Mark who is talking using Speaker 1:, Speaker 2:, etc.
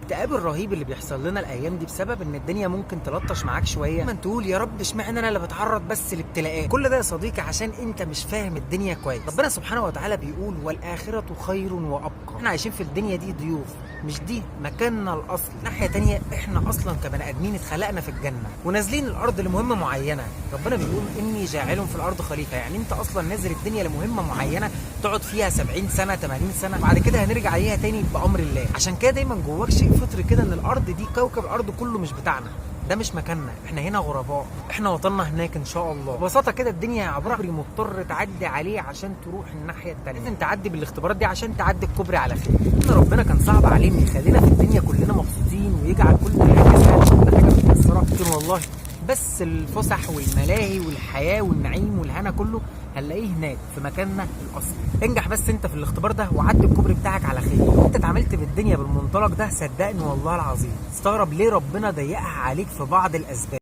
Speaker 1: الاكتئاب الرهيب اللي بيحصل لنا الايام دي بسبب ان الدنيا ممكن تلطش معاك شويه، ما تقول يا رب اشمعنى انا اللي بتعرض بس لابتلاءات. كل ده يا صديقي عشان انت مش فاهم الدنيا كويس. ربنا سبحانه وتعالى بيقول والاخره خير وابقى. احنا عايشين في الدنيا دي ضيوف، مش دي مكاننا الاصلي. ناحيه تانية احنا اصلا كبني ادمين اتخلقنا في الجنه ونازلين الارض لمهمه معينه. ربنا بيقول اني جاعل في الارض خليفه، يعني انت اصلا نازل الدنيا لمهمه معينه تقعد فيها 70 سنه 80 سنه وبعد كده هنرجع عليها تاني بامر الله. عشان كده دايما جواك شيء فطري كده ان الارض دي كوكب الارض كله مش بتاعنا، ده مش مكاننا، احنا هنا غرباء، احنا وطننا هناك ان شاء الله. ببساطه كده الدنيا عباره مضطر تعدي عليه عشان تروح الناحيه الثانيه، لازم تعدي بالاختبارات دي عشان تعدي الكوبري على خير. ان ربنا كان صعب عليه ان يخلينا في الدنيا كلنا مبسوطين ويجعل كل حاجه سهله كل حاجه متيسره، لكن والله بس الفسح والملاهي والحياه والنعيم والهنا كله هنلاقيه هناك في مكاننا الاصلي. انجح بس انت في الاختبار ده وعدي الكوبري بتاعك على خير. لو انت اتعاملت بالدنيا بالمنطلق ده صدقني والله العظيم استغرب ليه ربنا ضيقها عليك في بعض الاسباب.